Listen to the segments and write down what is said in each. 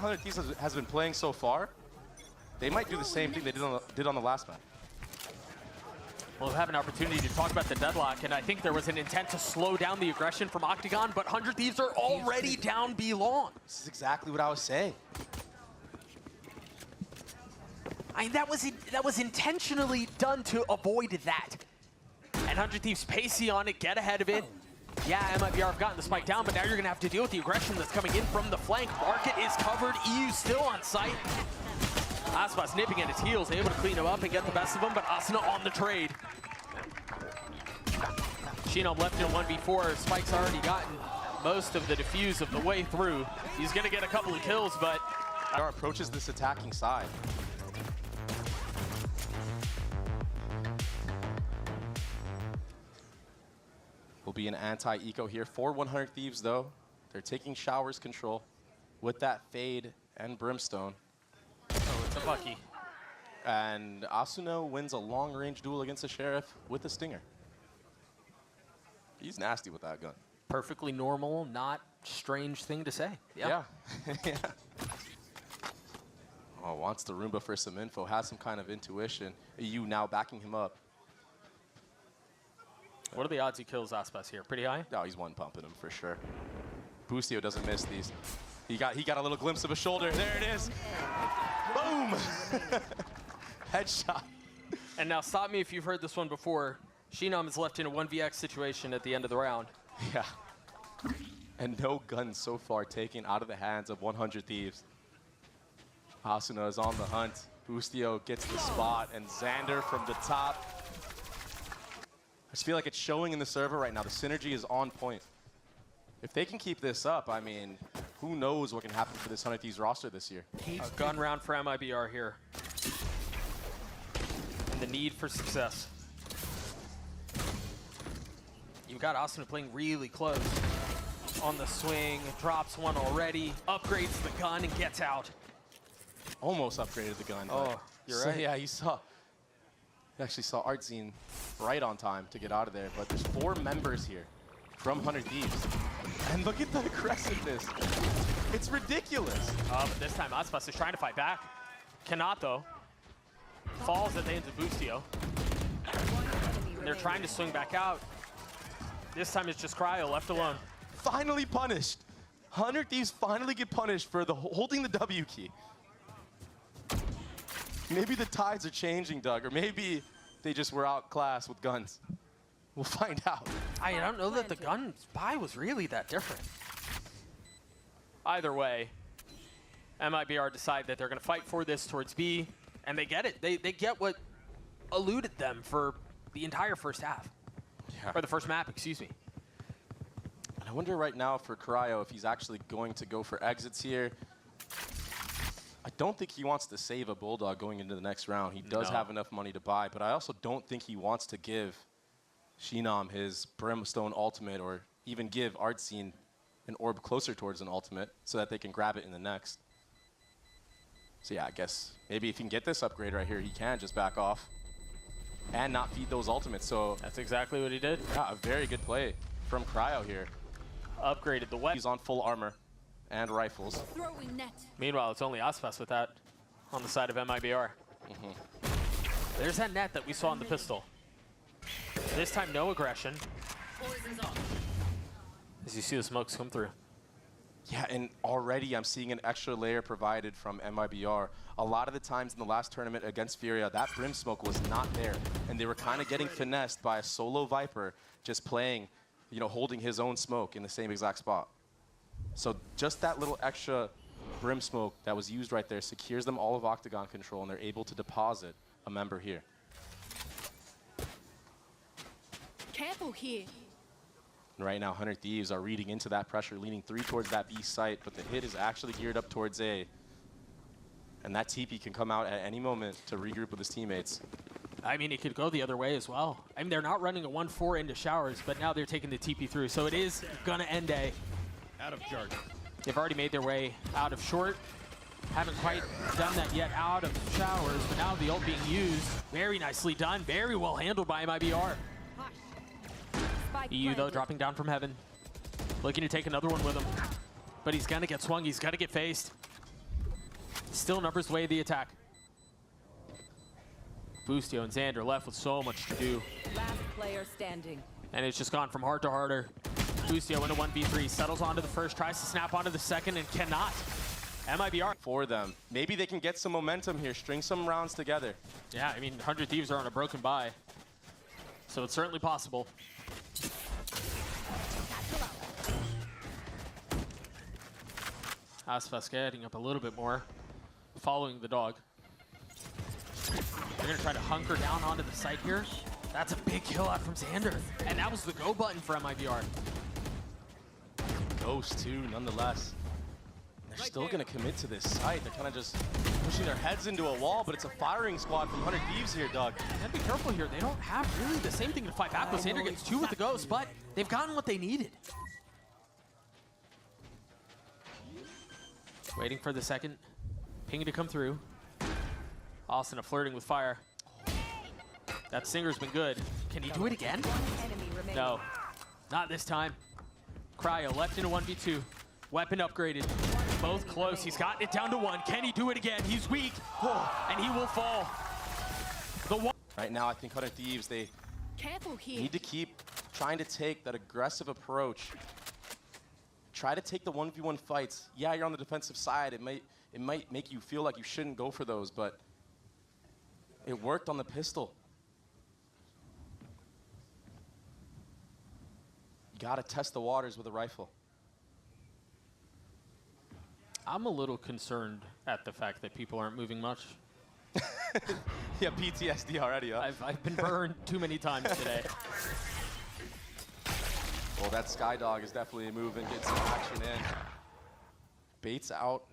100 Thieves has been playing so far, they might do the same thing they did on the last map. We'll have an opportunity to talk about the deadlock, and I think there was an intent to slow down the aggression from Octagon, but 100 Thieves are already down B long. This is exactly what I was saying. I mean, that was intentionally done to avoid that. And 100 Thieves pacey on it, get ahead of it. Yeah, MIBR have gotten the spike down, but now you're going to have to deal with the aggression that's coming in from the flank. Market is covered, EU still on site. Aspas nipping at his heels, able to clean him up and get the best of him, but Asuna on the trade. Shinom left in 1v4, Spike's already gotten most of the defuse of the way through. He's going to get a couple of kills, but... Our approaches this attacking side. Will be an anti-eco here for 100 Thieves, though. They're taking Shower's control with that Fade and Brimstone. Oh, it's a Bucky. And Asuno wins a long-range duel against the Sheriff with a Stinger. He's nasty with that gun. Perfectly normal, not strange thing to say. Yeah. Yeah. Oh, wants the Roomba for some info, has some kind of intuition. EU now backing him up. What are the odds he kills Aspas here? Pretty high? Oh, he's one pumping him for sure. Boostio doesn't miss these. He got a little glimpse of a shoulder. There it is. Boom! Headshot. And now stop me if you've heard this one before. Shinom is left in a 1vx situation at the end of the round. Yeah. And no guns so far taken out of the hands of 100 Thieves. Asuna is on the hunt. Boostio gets the spot, and Xander from the top. I just feel like it's showing in the server right now. The synergy is on point. If they can keep this up, I mean, who knows what can happen for this 100 Thieves roster this year. A gun round for MIBR here. And the need for success. You've got Asuna playing really close. On the swing, drops one already, upgrades the gun and gets out. Almost upgraded the gun. Oh, you're right. Yeah, you actually saw Artzine right on time to get out of there. But there's 4 members here from 100 Thieves. And look at the aggressiveness. It's ridiculous. But this time Aspas is trying to fight back. Cannot, though. Falls at the hands of Boostio. And they're trying to swing back out. This time it's just Cryo left alone. Finally punished. 100 Thieves finally get punished for holding the W key. Maybe the tides are changing, Doug, or maybe they just were outclassed with guns. We'll find out. I don't know that the gun buy was really that different. Either way, MIBR decide that they're going to fight for this towards B, and they get it. They get what eluded them for the entire first half. Yeah. Or the first map, excuse me. And I wonder right now for Cryo if he's actually going to go for exits here. I don't think he wants to save a Bulldog going into the next round. He does have enough money to buy, but I also don't think he wants to give Shinom his Brimstone ultimate or even give Artzine an orb closer towards an ultimate so that they can grab it in the next. So yeah, I guess maybe if he can get this upgrade right here, he can just back off and not feed those ultimates. So that's exactly what he did. Yeah, a very good play from Cryo here. Upgraded the weapon. He's on full armor and rifles. Meanwhile, it's only Aspas with that on the side of MIBR. There's that net that we saw in the pistol. This time, no aggression. As you see the smokes come through. Yeah, and already I'm seeing an extra layer provided from MIBR. A lot of the times in the last tournament against Furia, that Brim smoke was not there. And they were kind of getting finessed by a solo Viper just playing, you know, holding his own smoke in the same exact spot. So just that little extra Brim smoke that was used right there secures them all of Octagon control, and they're able to deposit a member here. Careful here. And right now, 100 Thieves are reading into that pressure, leaning 3 towards that B site, but the hit is actually geared up towards A. And that TP can come out at any moment to regroup with his teammates. I mean, it could go the other way as well. I mean, they're not running a 1-4 into Showers, but now they're taking the TP through. So it is going to end A. Out of jargon. They've already made their way out of short. Haven't quite done that yet out of Showers, but now the ult being used. Very nicely done. Very well handled by MIBR. EU, though, dropping down from heaven. Looking to take another one with him. But he's going to get swung. He's going to get faced. Still numbers weigh the attack. Boostio and Xander left with so much to do. Last player standing. And it's just gone from hard to harder. Boostio into 1v3, settles onto the first, tries to snap onto the second, and cannot. MIBR. For them. Maybe they can get some momentum here, string some rounds together. Yeah, I mean, 100 Thieves are on a broken bye. So it's certainly possible. Aspas getting up a little bit more, following the dog. They're gonna try to hunker down onto the site here. That's a big kill out from Xander. And that was the go button for MIBR. Ghost too, nonetheless. They're still gonna commit to this site. They're kind of just pushing their heads into a wall, but it's a firing squad from 100 Thieves here, Doug. And be careful here. They don't have really the same thing to fight back with. Xander gets 2 with the Ghost, but they've gotten what they needed. Waiting for the second ping to come through. Austin flirting with fire. That Singer's been good. Can he do it again? No, not this time. Cryo left into 1v2. Weapon upgraded. Both close. He's gotten it down to 1. Can he do it again? He's weak. And he will fall. The one. Right now, I think 100 Thieves, they Careful here. need to keep trying to take that aggressive approach. Try to take the 1v1 fights. Yeah, you're on the defensive side. It might make you feel like you shouldn't go for those, but it worked on the pistol. You gotta test the waters with a rifle. I'm a little concerned at the fact that people aren't moving much. Yeah, PTSD already, huh? I've been burned too many times today. Well, that Skydog is definitely moving, getting some action in. Baits out,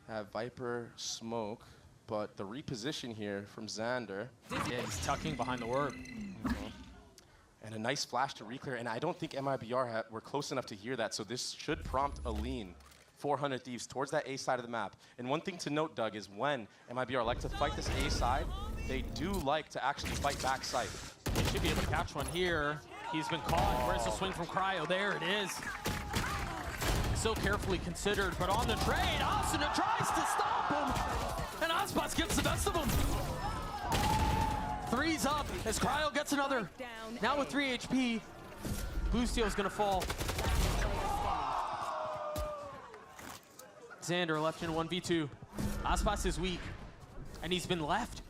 have Viper smoke, but the reposition here from Xander. Yeah, he's tucking behind the orb. And a nice flash to reclear, and I don't think MIBR were close enough to hear that, so this should prompt a lean. 400 Thieves towards that A side of the map. And one thing to note, Doug, is when MIBR like to fight this A side, they do like to actually fight back side. They should be able to catch one here. He's been caught. Where's the swing from Cryo? There it is. So carefully considered, but on the trade, Austin tries to stop him. And Aspas gets the best of him. 3's up as Cryo gets another. Now with 3 HP, Boostio's gonna fall. Xander left in 1v2. Aspas is weak, and he's been left.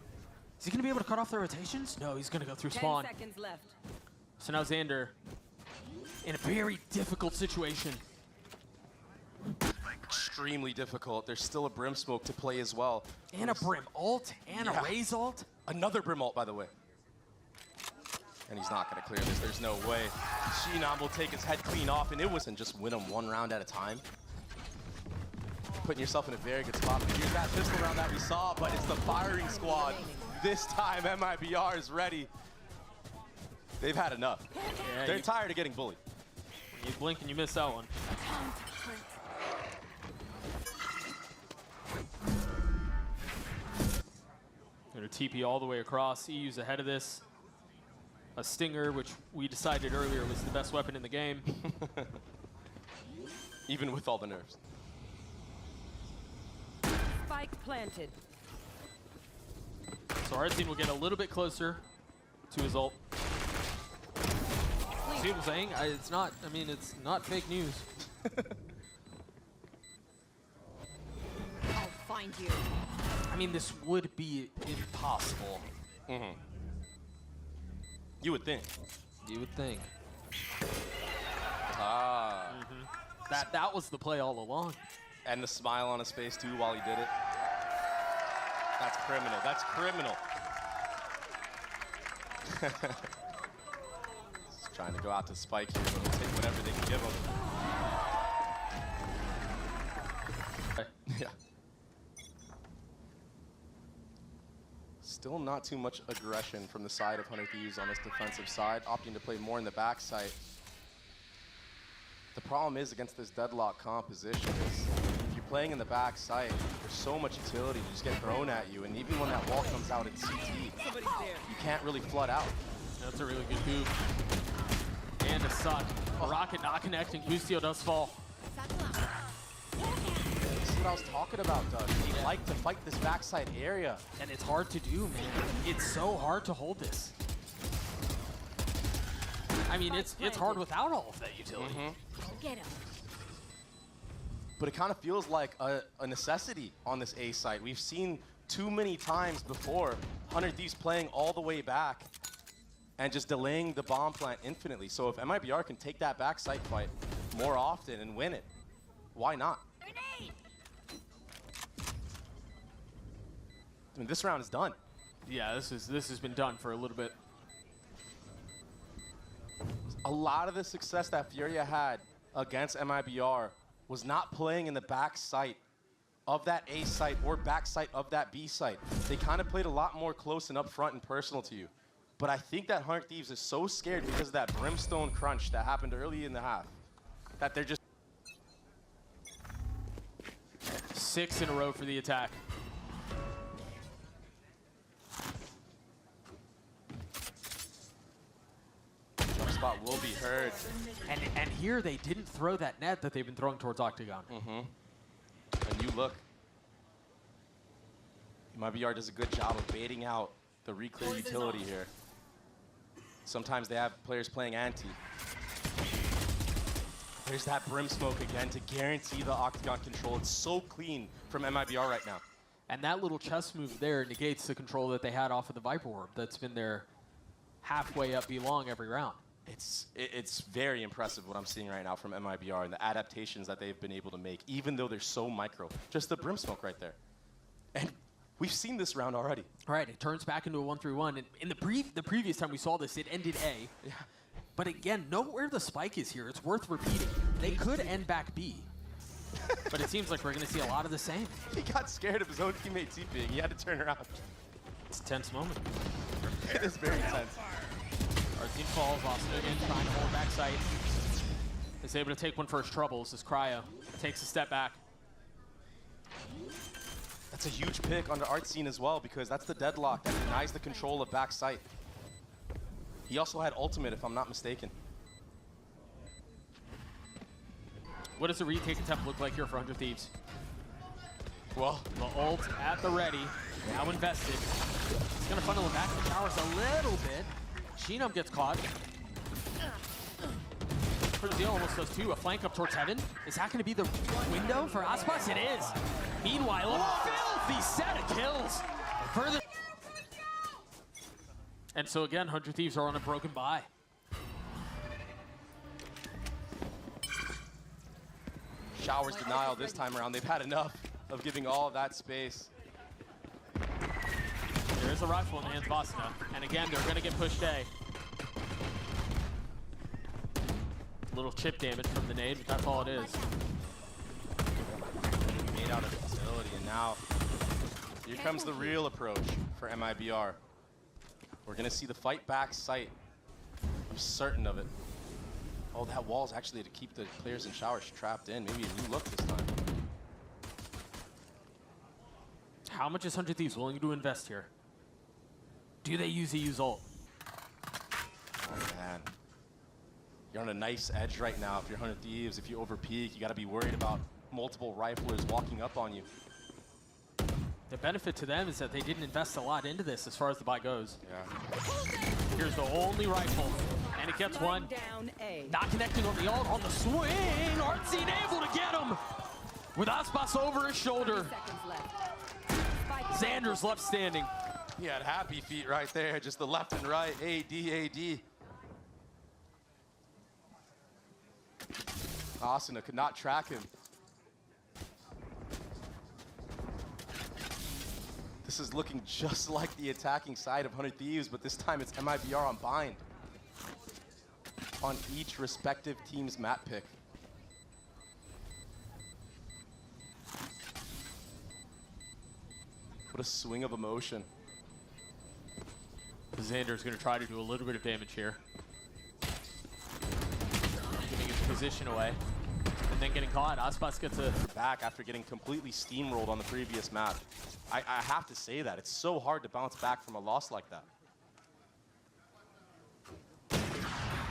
Is he gonna be able to cut off the rotations? No, he's gonna go through spawn. 10 seconds left. So now Xander in a very difficult situation. Extremely difficult. There's still a Brim smoke to play as well. And a Brim ult, and a Raze ult. Another Brim ult, by the way. And he's not going to clear this. There's no way. Shinon will take his head clean off, and it was, and just win him 1 round at a time. Putting yourself in a very good spot. But here's that pistol round that we saw, but it's the firing squad. This time, MIBR is ready. They've had enough. Yeah, They're tired of getting bullied. You blink and you miss that one. Gonna TP all the way across. EU's ahead of this. A Stinger, which we decided earlier was the best weapon in the game. Even with all the nerfs. Spike planted. So our team will get a little bit closer to his ult. See what I'm saying? It's not, I mean, it's not fake news. I'll find you. I mean, this would be impossible. Mm-hmm. You would think. You would think. Ah. That was the play all along. And the smile on his face, too, while he did it. That's criminal. That's criminal. He's trying to go out to Spike here, but he'll take whatever they can give him. Yeah. Still not too much aggression from the side of 100 Thieves on this defensive side, opting to play more in the back side. The problem is against this deadlock composition is if you're playing in the back side, there's so much utility to just get thrown at you, and even when that wall comes out in CT, you can't really flood out. That's a really good move. And a suck. A rocket not connecting. Boostio does fall. I was talking about, Doug. They like to fight this backside area. And it's hard to do, man. It's so hard to hold this. I mean, it's hard without all of that utility. Get him. But it kind of feels like a necessity on this A site. We've seen too many times before 100 Thieves playing all the way back and just delaying the bomb plant infinitely. So if MIBR can take that back site fight more often and win it, why not? Grenade! I mean, this round is done. Yeah, this has been done for a little bit. A lot of the success that Furia had against MIBR was not playing in the back site of that A site or back site of that B site. They kind of played a lot more close and up front and personal to you. But I think that 100 Thieves is so scared because of that brimstone crunch that happened early in the half that they're just 6 in a row for the attack. jump spot will be heard. And here they didn't throw that net that they've been throwing towards Octagon. And you look. MIBR does a good job of baiting out the reclear utility here. Sometimes they have players playing anti. There's that brim smoke again to guarantee the Octagon control. It's so clean from MIBR right now. And that little chess move there negates the control that they had off of the Viper Orb that's been there halfway up B long every round. It's very impressive what I'm seeing right now from MIBR and the adaptations that they've been able to make, even though they're so micro. Just the brim smoke right there. And we've seen this round already. All right, it turns back into a 1-3-1. And in the previous time we saw this, it ended A. Yeah. But again, note where the spike is here. It's worth repeating. They could end back B. But it seems like we're going to see a lot of the same. He got scared of his own teammate TPing. He had to turn around. It's a tense moment. It is very tense. Our team falls. Austin again trying to hold back sight. Is able to take one for his troubles as Cryo takes a step back. That's a huge pick on the art scene as well, because that's the deadlock that denies the control of back sight. He also had ultimate, if I'm not mistaken. What does the retake attempt look like here for 100 Thieves? Well, The ult at the ready, now invested. It's going to funnel him back in the towers a little bit. Sheenum gets caught. Pretty deal almost does too. A flank up towards heaven. Is that going to be the window for Aspas? It is. Meanwhile, a filthy set of kills for the... And so again, 100 Thieves are on a broken bye. Showers denial this time around. They've had enough of giving all of that space. There is a rifle in the hands of Asuna. And again, they're going to get pushed A. Little chip damage from the nade, but that's all it is. Made out of facility, and now here comes the real approach for MIBR. We're going to see the fight back sight. I'm certain of it. Oh, that wall's actually to keep the players in showers trapped in. Maybe a new look this time. How much is 100 Thieves willing to invest here? Do they use ult? Oh, man. You're on a nice edge right now. If you're 100 Thieves, if you overpeak, you got to be worried about multiple riflers walking up on you. The benefit to them is that they didn't invest a lot into this as far as the buy goes. Yeah. Here's the only rifle, and it gets one. Down A. Not connecting on the ult, on the swing. Artsy able to get him with Aspas over his shoulder. 30 seconds left. Spike Xander's left standing. He had happy feet right there, just the left and right, AD. Asuna could not track him. This is looking just like the attacking side of 100 Thieves, but this time it's MIBR on bind. On each respective team's map pick. What a swing of emotion. Xander's going to try to do a little bit of damage here. Giving his position away. And then getting caught. Aspas gets a... Back after getting completely steamrolled on the previous map. I have to say that. It's so hard to bounce back from a loss like that.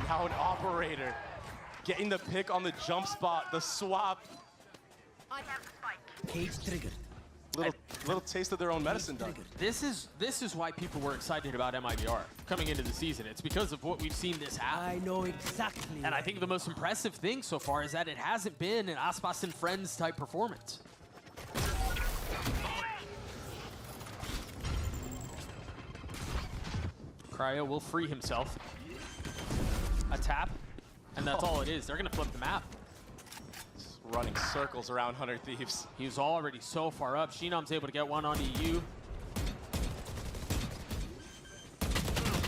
Now an operator getting the pick on the jump spot, the swap. I have the spike. Cage triggered. Little taste of their own medicine done. This is why people were excited about MIBR coming into the season. It's because of what we've seen this happen. I know exactly. And I think the most impressive thing so far is that it hasn't been an Aspas and Friends type performance. Cryo will free himself. A tap, and that's all it is. They're gonna flip the map. Just running circles around 100 Thieves. He was already so far up. Sheenom's able to get one onto you.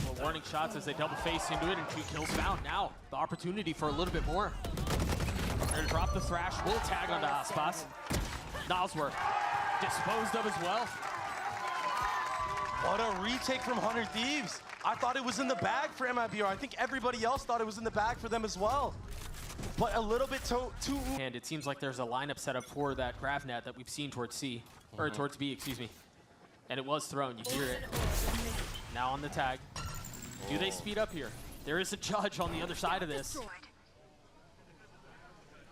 Well, warning shots as they double face into it, and 2 kills found. Now, the opportunity for a little bit more. They're gonna drop the Thrash, will tag onto Aspas. Nosworth disposed of as well. What a retake from 100 Thieves. I thought it was in the bag for MIBR. I think everybody else thought it was in the bag for them as well. But a little bit too... And it seems like there's a lineup set up for that grab net that we've seen towards C, or towards B, excuse me. And it was thrown, you hear it. Now on the tag. Do they speed up here? There is a judge on the other side of this.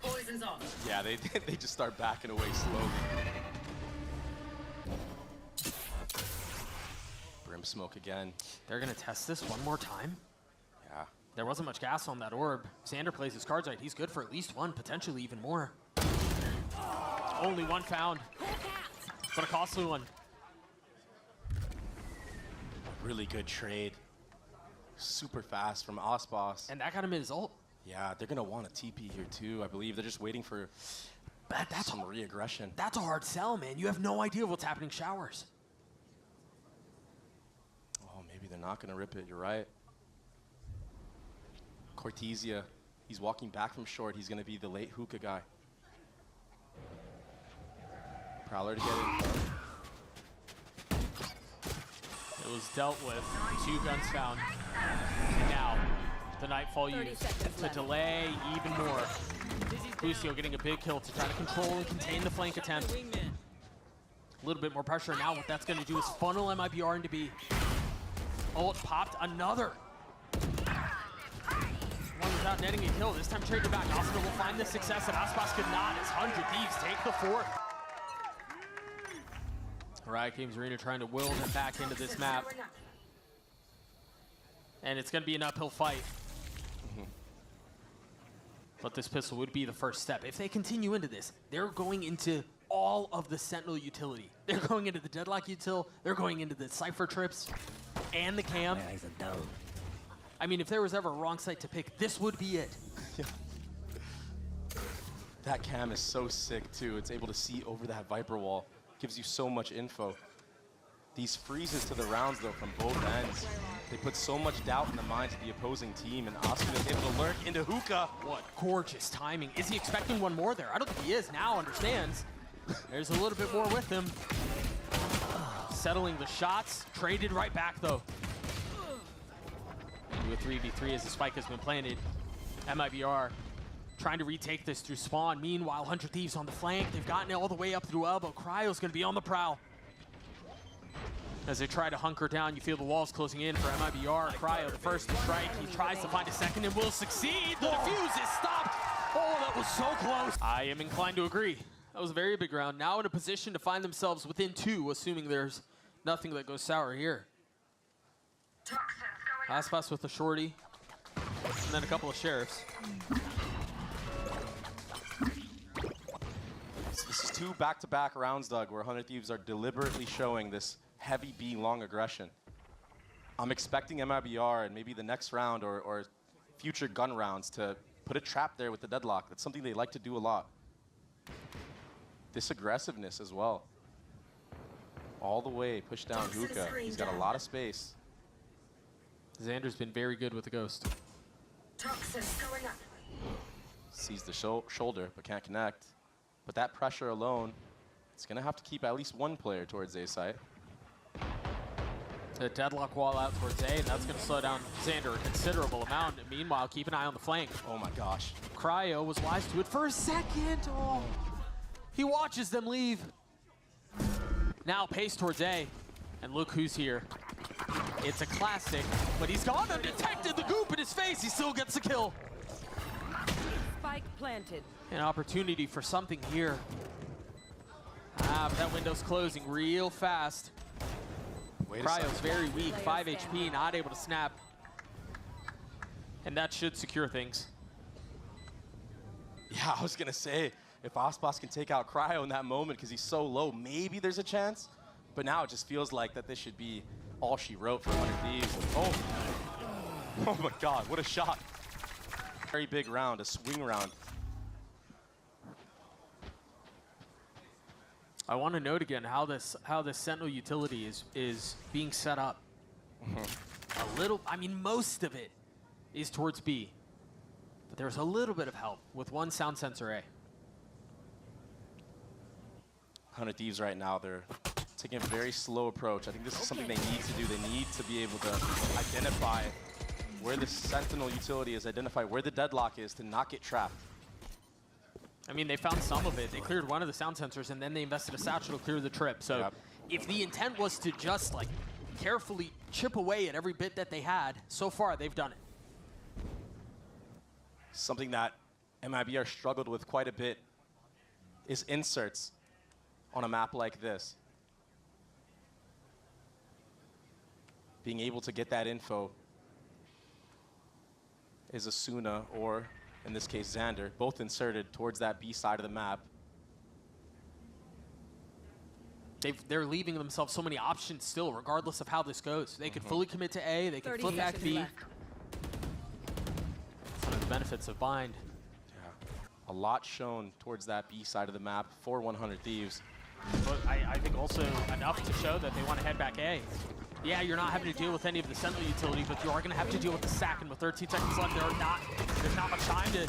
Poison's off. Yeah, they just start backing away slowly. Brim smoke again. They're gonna test this one more time. Yeah. There wasn't much gas on that orb. Xander plays his cards right. He's good for at least one, potentially even more. Only one found, but a costly one. Really good trade. Super fast from Aspas. And that got him in his ult. Yeah, they're gonna want a TP here too, I believe. They're just waiting for some re-aggression. That's a hard sell, man. You have no idea what's happening showers. Oh, maybe they're not gonna rip it, you're right. Cortesia, he's walking back from short. He's gonna be the late hookah guy. Prowler to get it. It was dealt with. 2 guns found. And now, the Nightfall used to delay even more. Lucio getting a big kill to try to control and contain the flank attempt. A little bit more pressure now. What that's going to do is funnel MIBR into B. Oh, it popped another. One without netting a kill. This time traded back. Oscar will find the success that Aspas could not as 100 Thieves take the 4th. Riot Games Arena trying to will him back into this map. And it's going to be an uphill fight. But this pistol would be the first step. If they continue into this, they're going into all of the Sentinel utility. They're going into the Deadlock util, they're going into the Cypher trips, and the cam. I mean, if there was ever a wrong site to pick, this would be it. Yeah. That cam is so sick too. It's able to see over that Viper wall. Gives you so much info. These freezes to the rounds though from both ends, they put so much doubt in the minds of the opposing team, and Oscar is able to lurk into hookah. What gorgeous timing. Is he expecting one more there? I don't think he is now, understands. There's a little bit more with him. Settling the shots, traded right back though. Into a 3v3 as the spike has been planted. MIBR trying to retake this through spawn. Meanwhile, 100 Thieves on the flank. They've gotten it all the way up through elbow. Cryo's gonna be on the prowl. As they try to hunker down, you feel the walls closing in for MIBR. Cryo, the first to strike. He tries to find a second and will succeed. The defuse is stopped. Oh, that was so close. I am inclined to agree. That was a very big round. Now in a position to find themselves within 2, assuming there's nothing that goes sour here. Aspas with the shorty, and then a couple of sheriffs. This is 2 back-to-back rounds, Doug, where 100 Thieves are deliberately showing this heavy B long aggression. I'm expecting MIBR and maybe the next round or future gun rounds to put a trap there with the deadlock. That's something they like to do a lot. This aggressiveness as well. All the way, push down hookah. He's got a lot of space. Xander's been very good with the ghost. Sees the shoulder, but can't connect. But that pressure alone, it's gonna have to keep at least one player towards A site. The deadlock wall out towards A, and that's gonna slow down Xander a considerable amount. And meanwhile, keep an eye on the flank. Oh my gosh. Cryo was wise to it for a second. Oh, he watches them leave. Now pace towards A, and look who's here. It's a classic, but he's gone undetected. The goop in his face, he still gets the kill. Spike planted. An opportunity for something here. Ah, but that window's closing real fast. Cryo's very weak, 5 HP, not able to snap. And that should secure things. Yeah, I was going to say, if Aspas can take out Cryo in that moment because he's so low, maybe there's a chance. But now it just feels like that this should be all she wrote for 100 Thieves. Oh my God, what a shot. Very big round, a swing round. I want to note again how this Sentinel utility is being set up. A little, I mean, most of it is towards B. But there's a little bit of help with one sound sensor A. 100 Thieves right now, they're taking a very slow approach. I think this is something they need to do. They need to be able to identify where the Sentinel utility is, identify where the deadlock is to not get trapped. I mean, they found some of it. They cleared one of the sound sensors, and then they invested a satchel to clear the trip. So if the intent was to just like carefully chip away at every bit that they had, so far they've done it. Something that MIBR struggled with quite a bit is inserts on a map like this. Being able to get that info is Asuna, or in this case Xander, both inserted towards that B side of the map. They're leaving themselves so many options still, regardless of how this goes. They could fully commit to A, they could flip back B. One of the benefits of Bind. Yeah. A lot shown towards that B side of the map for 100 Thieves. But I think also enough to show that they want to head back A. Yeah, you're not having to deal with any of the Sentinel utility, but you are going to have to deal with the sack, and with 13 seconds left, there's not much time to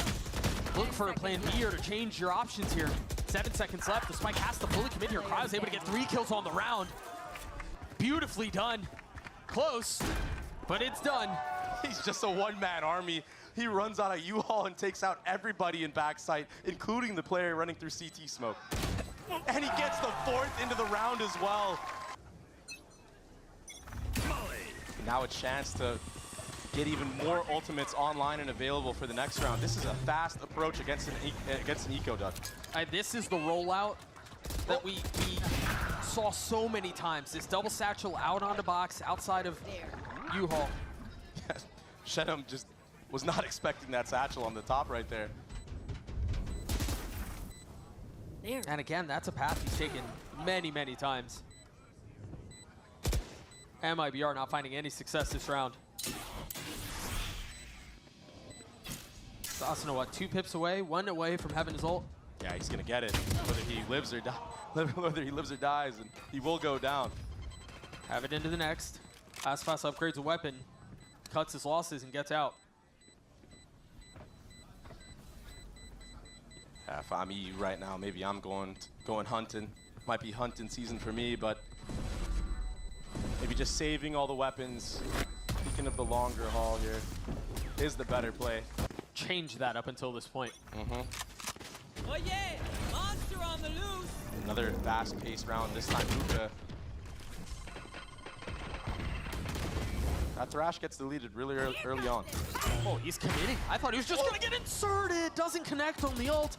look for a plan B or to change your options here. 7 seconds left, the Spike has to fully commit here. Cryo's able to get 3 kills on the round. Beautifully done. Close, but it's done. He's just a one-man army. He runs out of U-Haul and takes out everybody in backside, including the player running through CT smoke. And he gets the 4th into the round as well. Now a chance to get even more ultimates online and available for the next round. This is a fast approach against an eco duck. This is the rollout that we saw so many times. This double satchel out on the box outside of U-Haul. Shenum just was not expecting that satchel on the top right there. And again, that's a path he's taken many, many times. MIBR not finding any success this round. Asuna, what, 2 pips away, 1 away from having his ult? Yeah, he's gonna get it, whether he lives or dies, and he will go down. Have it into the next. Aspas upgrades a weapon, cuts his losses, and gets out. Yeah, if I'm EU right now, maybe I'm going hunting. Might be hunting season for me, but maybe just saving all the weapons, speaking of the longer haul here, is the better play. Change that up until this point. Oh yeah! Monster on the loose! Another fast-paced round, this time Luka. That Thrash gets deleted really early on. Oh, he's committing. I thought he was just gonna get inserted. Doesn't connect on the ult.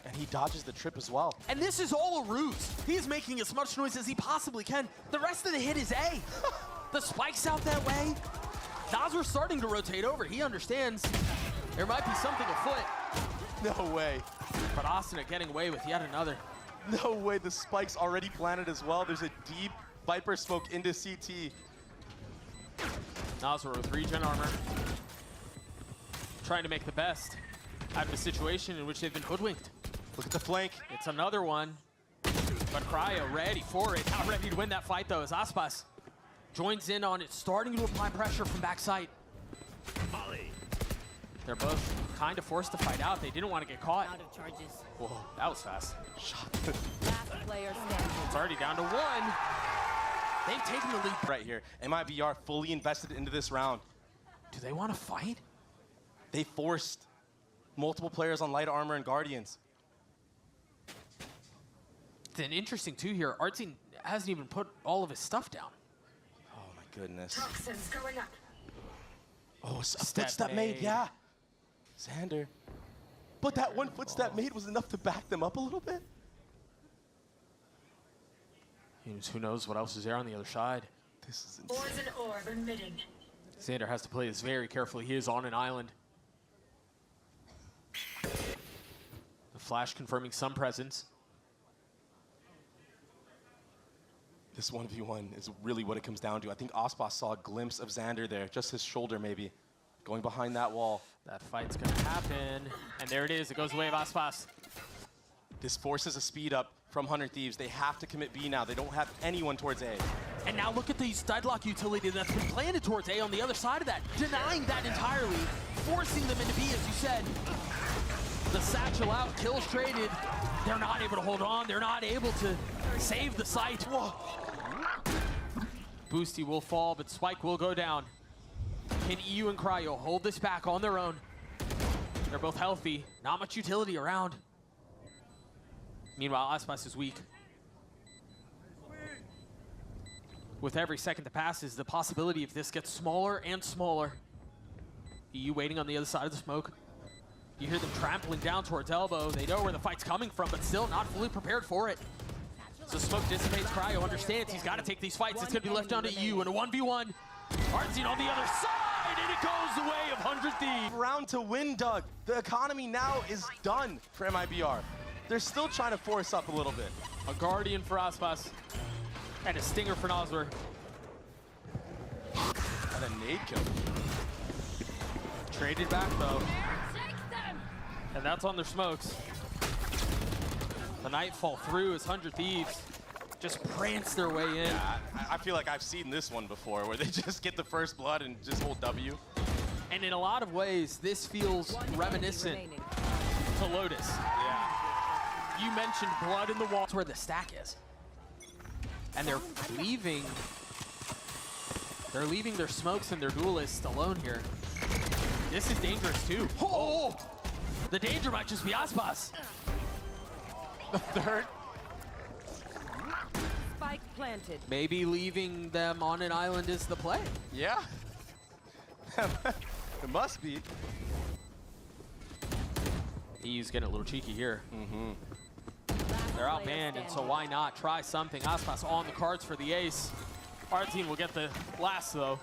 And he dodges the trip as well. And this is all a ruse. He's making as much noise as he possibly can. The rest of the hit is A. The spike's out that way. Nazar's starting to rotate over. He understands there might be something afoot. No way. But Asuna getting away with yet another. No way, the spike's already planted as well. There's a deep Viper smoke into CT. Nazar with regen armor. Trying to make the best out of a situation in which they've been hoodwinked. Look at the flank. It's another one. But Cryo ready for it. Not ready to win that fight though, as Aspas joins in on it, starting to apply pressure from backside. They're both kind of forced to fight out. They didn't want to get caught. Out of charges. Whoa, that was fast. Shot. Last player standing. It's already down to 1. They've taken the lead. Right here, MIBR fully invested into this round. Do they want to fight? They forced multiple players on light armor and Guardians. Then interesting too here, Artsy hasn't even put all of his stuff down. Oh my goodness. Toxins going up. Oh, a footstep made, yeah. Xander. But that one footstep made was enough to back them up a little bit. Who knows what else is there on the other side. This is insane. Poison orb emitting. Xander has to play this very carefully. He is on an island. The flash confirming some presence. This 1v1 is really what it comes down to. I think Ospas saw a glimpse of Xander there, just his shoulder maybe, going behind that wall. That fight's gonna happen. And there it is, it goes the way of Ospas. This forces a speed up from 100 Thieves. They have to commit B now. They don't have anyone towards A. And now look at the deadlock utility that's been planted towards A on the other side of that, denying that entirely, forcing them into B, as you said. The satchel out, kills traded. They're not able to hold on. They're not able to save the site. Whoa. Boosty will fall, but Spike will go down. Can EU and Cryo hold this back on their own? They're both healthy. Not much utility around. Meanwhile, Aspas is weak. With every second that passes, the possibility of this gets smaller and smaller. EU waiting on the other side of the smoke. You hear them trampling down towards elbow. They know where the fight's coming from, but still not fully prepared for it. So smoke dissipates. Cryo understands he's got to take these fights. It's going to be left down to EU in a 1v1. Artsy on the other side, and it goes the way of 100 Thieves. Round to win, Doug. The economy now is done for MIBR. They're still trying to force up a little bit. A Guardian for Aspas, and a Stinger for Nosler. And a nade kill. Traded back, though. And that's on their smokes. The Nightfall through as 100 Thieves just prance their way in. Yeah, I feel like I've seen this one before, where they just get the first blood and just hold W. And in a lot of ways, this feels reminiscent to Lotus. Yeah. You mentioned blood in the wall. That's where the stack is. And they're leaving their smokes and their duelists alone here. This is dangerous too. Oh! The danger might just be Aspas. The third. Spike planted. Maybe leaving them on an island is the play. Yeah. It must be. He's getting a little cheeky here. They're outmanned, and so why not try something? Aspas on the cards for the ace. Our team will get the last, though,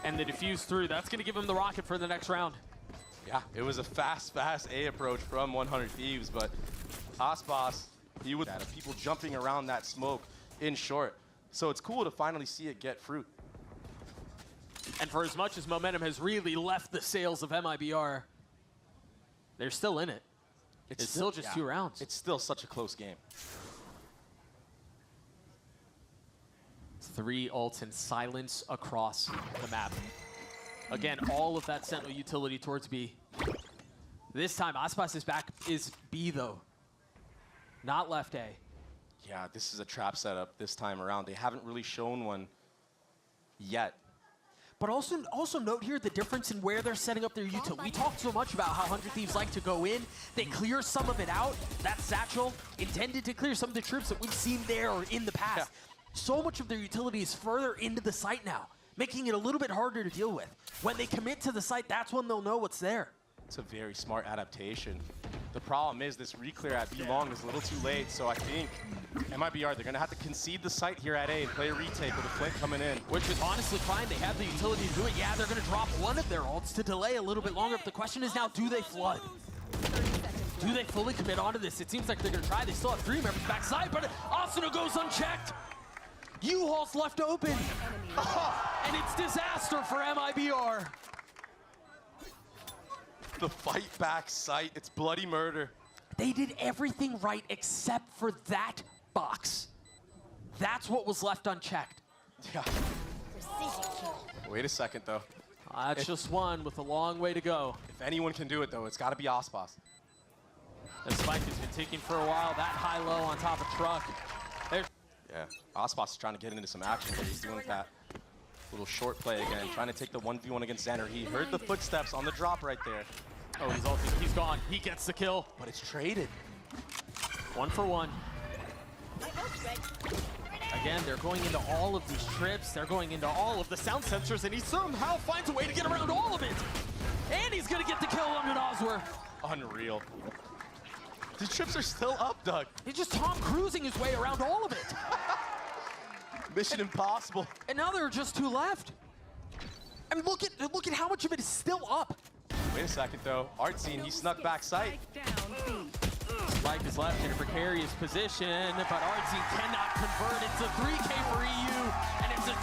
and the diffuse through. That's going to give him the rocket for the next round. Yeah, it was a fast A approach from 100 Thieves, but Aspas, he would have people jumping around that smoke in short. So it's cool to finally see it get fruit. And for as much as momentum has really left the sails of MIBR, they're still in it. It's still just 2 rounds. It's still such a close game. 3 ults and silence across the map. Again, all of that Sentinel utility towards B. This time, Aspas is back, is B though. Not left A. Yeah, this is a trap setup this time around. They haven't really shown one yet. But also note here the difference in where they're setting up their utility. We talked so much about how 100 Thieves like to go in. They clear some of it out. That satchel intended to clear some of the troops that we've seen there or in the past. Yeah. So much of their utility is further into the site now, making it a little bit harder to deal with. When they commit to the site, that's when they'll know what's there. It's a very smart adaptation. The problem is this re-clear at B long is a little too late, so I think MIBR, they're going to have to concede the site here at A and play a retake with a Flint coming in. Which is honestly fine. They have the utility to do it. Yeah, they're going to drop one of their ults to delay a little bit longer. But the question is now, do they flood? Do they fully commit onto this? It seems like they're going to try. They still have 3 members backside, but Asuna goes unchecked. U-Haul's left open. And it's disaster for MIBR. The fight back site, it's bloody murder. They did everything right except for that box. That's what was left unchecked. Yeah. Wait a second, though. That's just one with a long way to go. If anyone can do it, though, it's got to be Aspas. The spike has been ticking for a while. That high-low on top of truck. There's Yeah, Aspas is trying to get into some action, but he's doing that little short play again, trying to take the 1v1 against Xander. He heard the footsteps on the drop right there. Oh, he's ulting. He's gone. He gets the kill. But it's traded. 1 for 1. Again, they're going into all of these trips. They're going into all of the sound sensors, and he somehow finds a way to get around all of it. And he's going to get the kill on Nosler. Unreal. The trips are still up, Doug. He's just Tom Cruising his way around all of it. Mission impossible. And now there are just 2 left. I mean, look at how much of it is still up. Wait a second, though. Artsine, he snuck back sight. Spike is left in a precarious position, but Artsine cannot convert. It's a 3K for EU, and it's a